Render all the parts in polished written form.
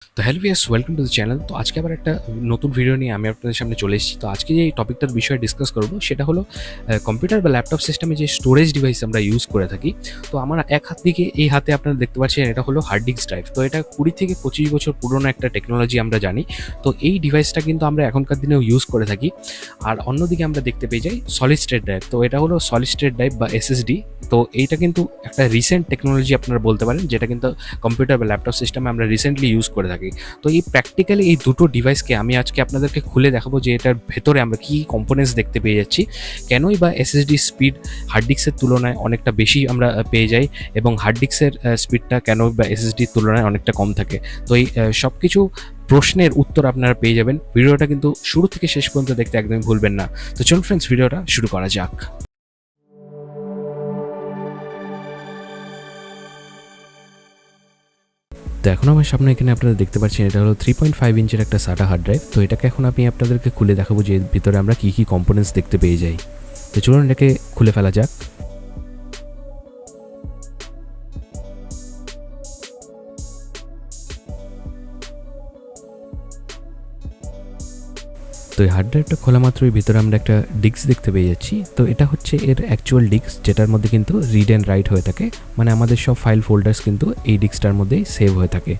তো hello viewers, welcome to the channel. তো আজকে আবার একটা নতুন ভিডিও নিয়ে আমি আপনাদের সামনে চলে এসেছি। তো আজকে যে টপিকটার বিষয়ে ডিসকাস করব সেটা হলো কম্পিউটার বা ল্যাপটপ সিস্টেমে যে স্টোরেজ ডিভাইস আমরা ইউজ করে থাকি। তো আমার এক হাত দিকে এই হাতে আপনারা দেখতে পাচ্ছেন এটা হলো হার্ড ডিস্ক ড্রাইভ। তো এটা 20 থেকে 25 বছর পুরনো একটা টেকনোলজি আমরা জানি। তো এই ডিভাইসটা কিন্তু আমরা এখনকার দিনেও ইউজ করে থাকি। আর অন্যদিকে আমরা দেখতে পেয়ে যাই সলিড স্টেট ড্রাইভ। তো এটা হলো সলিড স্টেট ড্রাইভ বা SSD। তো এইটা কিন্তু একটা রিসেন্ট টেকনোলজি আপনারা বলতে পারেন, যেটা কিন্তু কম্পিউটার বা ল্যাপটপ সিস্টেমে আমরা রিসেন্টলি ইউজ করে থাকি। তো এই প্র্যাকটিক্যালি এই দুটো ডিভাইসকে আমি আজকে আপনাদেরকে খুলে দেখাবো যে এটার ভেতরে আমরা কী কম্পোনেন্টস দেখতে পেয়ে যাচ্ছি, কেনই বা SSD স্পিড হার্ড ডিস্কের তুলনায় অনেকটা বেশি আমরা পেয়ে যাই, এবং হার্ড ডিস্কের স্পিডটা কেন বা SSDর তুলনায় অনেকটা কম থাকে। তো এই সব কিছু প্রশ্নের উত্তর আপনারা পেয়ে যাবেন। ভিডিওটা কিন্তু শুরু থেকে শেষ পর্যন্ত দেখতে একদমই ভুলবেন না। তো চলুন ফ্রেন্ডস, ভিডিওটা শুরু করা যাক। তো এখন আমার সামনে এখানে আপনারা দেখতে পাচ্ছেন এটা হলো 3.5 ইঞ্চের একটা SATA হার্ড ড্রাইভ। তো এটাকে এখন আমি আপনাদেরকে খুলে দেখাবো যে এর ভিতরে আমরা কী কী কম্পোনেন্টস দেখতে পেয়ে যাই। তো চলুন এটাকে খুলে ফেলা যাক। তো এই হার্ড ড্রাইভটা খোলা মাত্রই ভিতরে আমরা একটা ডিস্ক দেখতে পেয়ে যাচ্ছি। তো এটা হচ্ছে এর অ্যাকচুয়াল ডিস্ক, যেটার মধ্যে কিন্তু রিড অ্যান্ড রাইট হয়ে থাকে, মানে আমাদের সব ফাইল ফোল্ডার্স কিন্তু এই ডিস্কটার মধ্যেই সেভ হয়ে থাকে।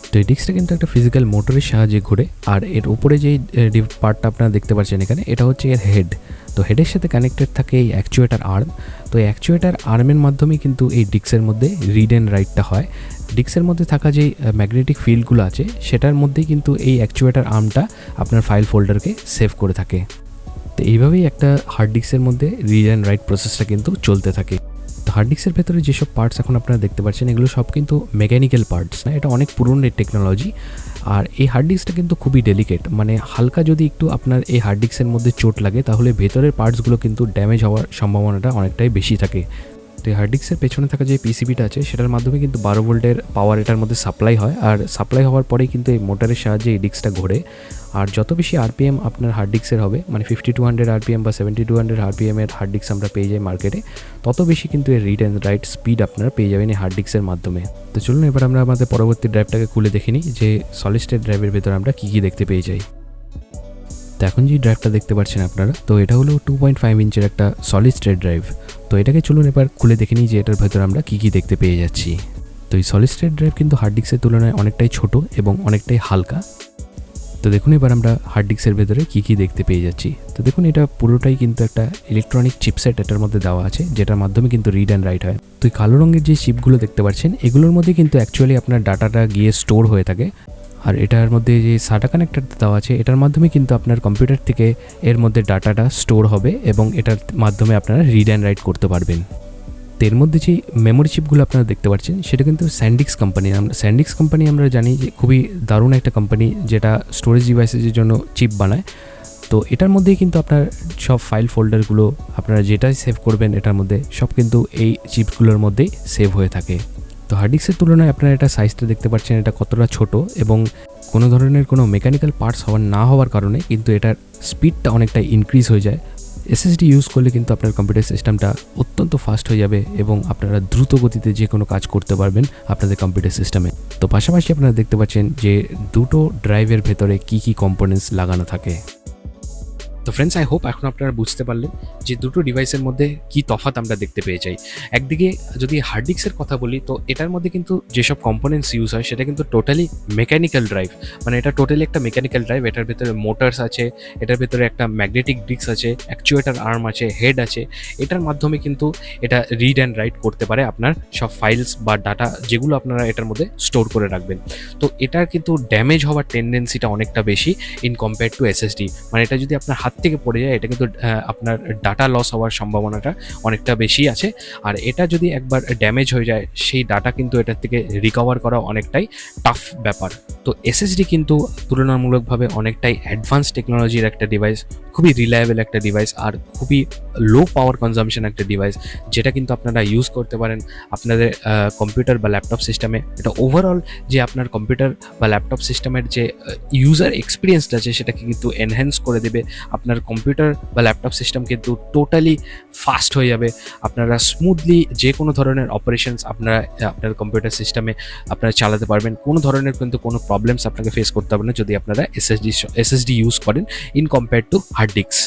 তো এই ডিস্কটা কিন্তু একটা ফিজিক্যাল মোটরের সাহায্যে ঘুরে, আর এর উপরে যেই পার্টটা আপনারা দেখতে পাচ্ছেন এখানে, এটা হচ্ছে এর হেড। তো হেডের সাথে কানেক্টেড থাকে এই অ্যাকচুয়েটার আর্ম। তো এই অ্যাকচুয়েটার আর্মের মাধ্যমেই কিন্তু এই ডিস্কের মধ্যে রিড অ্যান্ড রাইটটা হয়। ডিস্কের মধ্যে থাকা যেই ম্যাগনেটিক ফিল্ডগুলো আছে সেটার মধ্যেই কিন্তু এই অ্যাকচুয়েটার আর্মটা আপনার ফাইল ফোল্ডারকে সেভ করে থাকে। তো এইভাবেই একটা হার্ড ডিস্কের মধ্যে রিড অ্যান্ড রাইট প্রসেসটা কিন্তু চলতে থাকে। তো হার্ড ডিস্কের ভেতরে যেসব পার্টস এখন আপনারা দেখতে পাচ্ছেন এগুলো সব কিন্তু মেকানিক্যাল পার্টস না, এটা অনেক পুরনো টেকনোলজি। আর এই হার্ড ডিস্কটা কিন্তু খুবই ডেলিকেট, মানে হালকা যদি একটু আপনার এই হার্ড ডিস্কের মধ্যে চোট লাগে তাহলে ভেতরের পার্টসগুলো কিন্তু ড্যামেজ হওয়ার সম্ভাবনাটা অনেকটাই বেশি থাকে। তো এই হার্ড ডিস্কের পেছনে থাকা যে পিসিবিটা আছে সেটার মাধ্যমে কিন্তু 12 ভোল্টের পাওয়ার এটার মধ্যে সাপ্লাই হয়, আর সাপ্লাই হওয়ার পরেই কিন্তু এই মোটরের সাহায্যে এই ডিস্কটা ঘোরে। আর যত বেশি আরপিএম আপনার হার্ড ডিস্কের হবে, মানে 5200 আরপিএম বা 7200 আরপিএম এর হার্ড ডিস্ক আমরা পেয়ে যাই মার্কেটে, তত বেশি কিন্তু এর রিড অ্যান্ড রাইট স্পিড আপনারা পেয়ে যাবেন এই হার্ড ডিস্কের মাধ্যমে। তো চলুন এবার আমরা আমাদের পরবর্তী ড্রাইভটাকে খুলে দেখে নিই যে সলিড স্টেট ড্রাইভের ভেতরে আমরা কী কী দেখতে পেয়ে যাই। তো এখন যে ড্রাইভটা দেখতে পাচ্ছেন আপনারা, তো এটা হলো 2.5 ইঞ্চের একটা সলিড স্টেট ড্রাইভ। তো এটাকে চলুন এবার খুলে দেখে নিই যে এটার ভেতরে আমরা কী কী দেখতে পেয়ে যাচ্ছি। তো এই সলিড স্টেট ড্রাইভ কিন্তু হার্ড ডিস্কের তুলনায় অনেকটাই ছোট এবং অনেকটাই হালকা। তো দেখুন এবার আমরা হার্ড ডিস্কের ভেতরে কী কী দেখতে পেয়ে যাচ্ছি। তো দেখুন এটা পুরোটাই কিন্তু একটা ইলেকট্রনিক চিপসেট এটার মধ্যে দেওয়া আছে, যেটার মাধ্যমে কিন্তু রিড অ্যান্ড রাইট হয়। তো এই কালো রঙের যে চিপগুলো দেখতে পাচ্ছেন এগুলোর মধ্যে কিন্তু অ্যাকচুয়ালি আপনার ডাটাটা গিয়ে স্টোর হয়ে থাকে। আর এটার মধ্যে যে SATA কানেক্টর দেওয়া আছে এটার মাধ্যমে কিন্তু আপনার কম্পিউটার থেকে এর মধ্যে ডাটাটা স্টোর হবে এবং এটার মাধ্যমে আপনারা রিড অ্যান্ড রাইট করতে পারবেন। তো এর মধ্যে যে মেমোরি চিপগুলো আপনারা দেখতে পাচ্ছেন সেটা কিন্তু স্যান্ডিক্স কোম্পানি আমরা জানি যে খুবই দারুণ একটা কোম্পানি, যেটা স্টোরেজ ডিভাইসের জন্য চিপ বানায়। তো এটার মধ্যেই কিন্তু আপনার সব ফাইল ফোল্ডারগুলো আপনারা যেটাই সেভ করবেন এটার মধ্যে সব কিন্তু এই চিপগুলোর মধ্যেই সেভ হয়ে থাকে। তো হার্ড ডিস্কের তুলনায় আপনারা এটা সাইজটা দেখতে পাচ্ছেন এটা কতটা ছোট, এবং কোনো ধরনের কোনো মেকানিক্যাল পার্টস না হওয়ার কারণে কিন্তু এটার স্পিডটা অনেকটা ইনক্রিজ হয়ে যায়। SSD ইউজ করলে কিন্তু আপনার কম্পিউটার সিস্টেমটা অত্যন্ত ফাস্ট হয়ে যাবে এবং আপনারা দ্রুত গতিতে যে কোনো কাজ করতে পারবেন আপনাদের কম্পিউটার সিস্টেমে। তো পাশাপাশি আপনারা দেখতে পাচ্ছেন যে দুটো ড্রাইভের ভেতরে কী কী কম্পোনেন্টস লাগানো থাকে। তো ফ্রেন্ডস, আই হোপ এখন আপনারা বুঝতে পারলেন যে দুটো ডিভাইসের মধ্যে কি তফাৎ আমরা দেখতে পেয়ে যাই। একদিকে যদি হার্ড ডিস্কের কথা বলি, তো এটার মধ্যে কিন্তু যেসব কম্পোনেন্টস ইউজ হয় সেটা কিন্তু টোটালি মেকানিক্যাল ড্রাইভ, মানে এটা টোটালি একটা মেকানিক্যাল ড্রাইভ। এটার ভেতরে মোটরস আছে, এটার ভেতরে একটা ম্যাগনেটিক ডিস্ক আছে, অ্যাকচুয়েটার আর্ম আছে, হেড আছে। এটার মাধ্যমে কিন্তু এটা রিড অ্যান্ড রাইট করতে পারে আপনার সব ফাইলস বা ডাটা যেগুলো আপনারা এটার মধ্যে স্টোর করে রাখবেন। তো এটার কিন্তু ড্যামেজ হওয়ার টেন্ডেন্সিটা অনেকটা বেশি ইন কম্পেয়ার টু SSD। মানে এটা যদি আপনার হাত থেকে পড়ে যায় এটা কিন্তু আপনার ডাটা লস হওয়ার সম্ভাবনাটা অনেকটা বেশি আছে। আর এটা যদি একবার ড্যামেজ হয়ে যায় সেই ডাটা কিন্তু এটার থেকে রিকভার করা অনেকটাই টাফ ব্যাপার। তো এসএসডি কিন্তু তুলনামূলকভাবে অনেকটাই অ্যাডভান্স টেকনোলজির একটা ডিভাইস, খুবই রিলায়েবল একটা ডিভাইস, আর খুবই লো পাওয়ার কনজাম্পশন একটা ডিভাইস, যেটা কিন্তু আপনারা ইউজ করতে পারেন আপনাদের কম্পিউটার বা ল্যাপটপ সিস্টেমে। এটা ওভারঅল যে আপনার কম্পিউটার বা ল্যাপটপ সিস্টেমের যে ইউজার এক্সপিরিয়েন্সটা আছে সেটাকে কিন্তু এনহ্যান্স করে দেবে। আপনার কম্পিউটার বা ল্যাপটপ সিস্টেম কিন্তু টোটালি ফাস্ট হয়ে যাবে। আপনারা স্মুথলি যে কোনো ধরনের অপারেশনস আপনারা আপনার কম্পিউটার সিস্টেমে আপনারা চালাতে পারবেন। কোনো ধরনের কিন্তু কোনো প্রবলেমস আপনাকে ফেস করতে হবে না যদি আপনারা এসএসডি ইউজ করেন in compare to hard disk.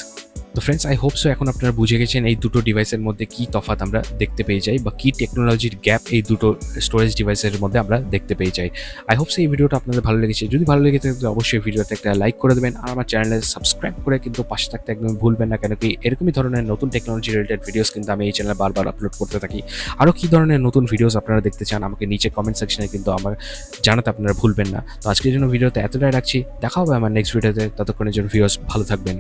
তো ফ্রেন্ডস, আই হোপ সো এখন আপনারা বুঝে গেছেন এই দুটো ডিভাইসের মধ্যে কী তফাৎ আমরা দেখতে পেয়ে যাই, বা কী টেকনোলজির গ্যাপ এই দুটো স্টোরেজ ডিভাইসের মধ্যে আমরা দেখতে পেয়ে যাই। আই হোপ সো এই ভিডিওটা আপনাদের ভালো লেগেছে। যদি ভালো লেগে থাকে তো অবশ্যই ভিডিওতে একটা লাইক করে দেবেন, আর আমার চ্যানেলে সাবস্ক্রাইব করে কিন্তু পাশে থাকতে একদম ভুলবেন না, কেন কি এরকমই ধরনের নতুন টেকনোলজি রিলেটেড ভিডিওস কিন্তু আমি এই চ্যানেলে বারবার আপলোড করতে থাকি। আরও কী ধরনের নতুন ভিডিওস আপনারা দেখতে চান আমাকে নিচে কমেন্ট সেকশনে কিন্তু আমার জানাতে আপনারা ভুলবেন না। তো আজকের জন্য ভিডিওতে এতটাই রাখছি, দেখা হবে আমার নেক্সট ভিডিওতে। ততক্ষণের জন্য ভিউয়ার্স ভালো থাকবেন।